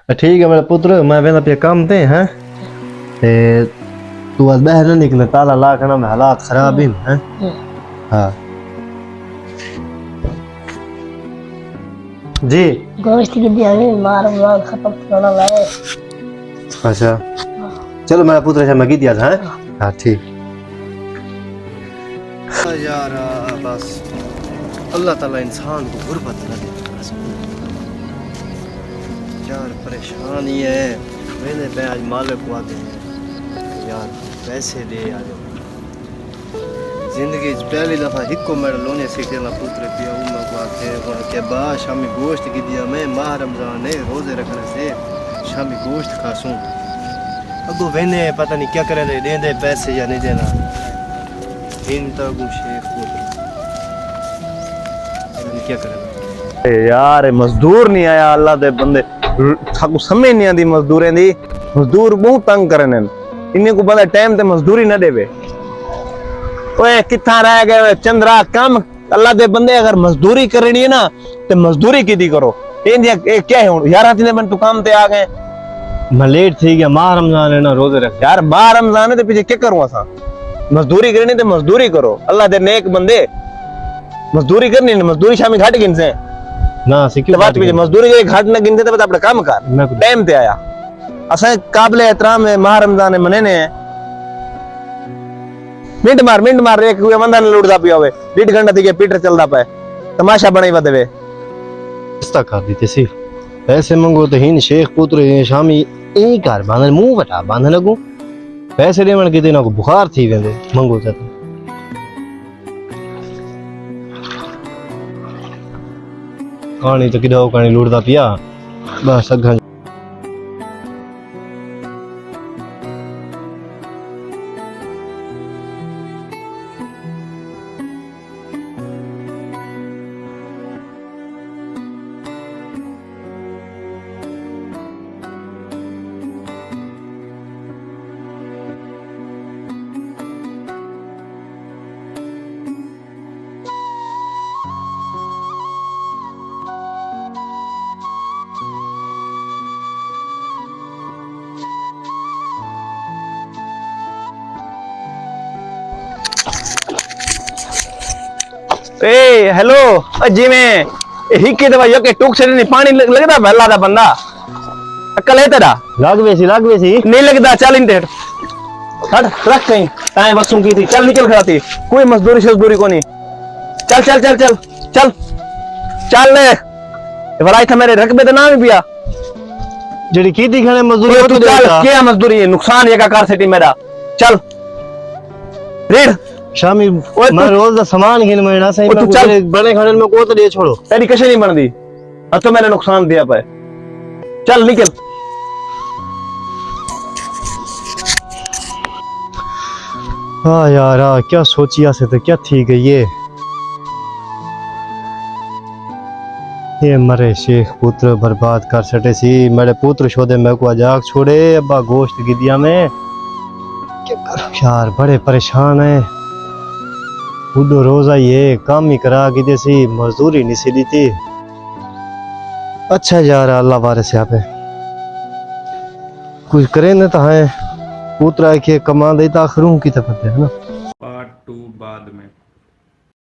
ठीक है मेरा पुत्र, मैं वेंदा पे काम ते हैं ते तू आज बाहर ना निकले, ताला ला के ना मैं हालात खराब ही हैं। हाँ जी। गोश्त की दिहाड़ी मार मार खत्म होना है। अच्छा चलो मेरा पुत्र अच्छा मैं की दिया था। हाँ ठीक यार। बस अल्लाह ताला इंसान को गुर्बत न दे यार, परेशानी है। मैंने मैं आज मालिक को आते हैं यार, पैसे दे यार। जिंदगी पहली दफा हिको मेरा लोने सीखे ना पुत्र पिया उम्मा को आते के बाद शामी गोश्त की दिया। मैं माह रमजान है, रोजे रखने से शामी गोश्त खासूं। अगो वेने पता नहीं क्या करे, दे दे पैसे या नहीं देना। इन तो अगो शेख पुत्र क्या करे यार। मजदूर नहीं आया, अल्लाह दे बंदे थाकू समझ नहीं आती मजदूरें दी। मजदूर बहुत तंग करने इन्हें को बंदा टाइम ते मजदूरी न देवे। ओए किथा रह गए चंद्रा काम। अल्लाह दे बंदे अगर मजदूरी करनी है ना ते मजदूरी की दी करो। ये क्या है यार, इतने बन तू काम ते आ गए। मैं लेट थी गया, माह रमजान है ना, रोजे रख यार। माह रमजान है ते पीछे क्या करूं असा। मजदूरी करनी ते मजदूरी करो। अल्लाह दे नेक बंदे मजदूरी करनी है, मजदूरी शामी घाट गिन से ना सिक्की बात भी मजदूरी जे घाट न गिनते तो अपना काम कर टाइम ते आया। असा काबिल एहतराम है, माह रमजान है मने ने। मिंट मार एक बंदा ने लुटदा पिया होवे, 1.5 घंटा थी गया पीटर चलदा पे तमाशा बनाई बदवे। इस्ता कर दी सी पैसे मंगो तो हिन शेख पुत्र शामी ई घर बांधन मुंह बटा बांधन लगू। पैसे देवन के ना को बुखार थी वेंदे मंगो तो। कहानी तो किदा कहानी लुटदा पिया बस अग्गा। ए हेलो जी में हिक्के दवाई के टूक से नहीं पानी लगदा भला दा बंदा अकल है तेरा। लाग वैसी नहीं लगदा। चल इन हट रख कहीं ताए बसों की थी। चल निकल खड़ा थी, कोई मजदूरी को नहीं। चल चल चल चल चल चल ले भलाई था मेरे रकबे तो नाम ही पिया जड़ी की थी खड़े मजदूरी। तू चल क्या मजदूरी है, नुकसान ये का कार सेटी मेरा। चल रीड शामी मैं रोज दा सामान गिन महीना सही में चल बने खाने में को तो दे छोड़ो। तेरी कशे नहीं बनदी अब तो मैंने नुकसान दिया पे। चल निकल। हाँ यार क्या सोचिया से तो क्या थी गई ये मरे शेख पुत्र बर्बाद कर सटे सी। मेरे पुत्र शोदे मैं को जाग छोड़े अब्बा गोश्त की दिया मैं क्या करूं यार, बड़े परेशान है। बुढ़ो रोजा ये काम ही करा की जैसी मजदूरी नहीं सी दी थी। अच्छा यार अल्लाह वारिस यहाँ पे कुछ करे न तो है पुत्र के कमा देता आखिरों की तरफ है ना।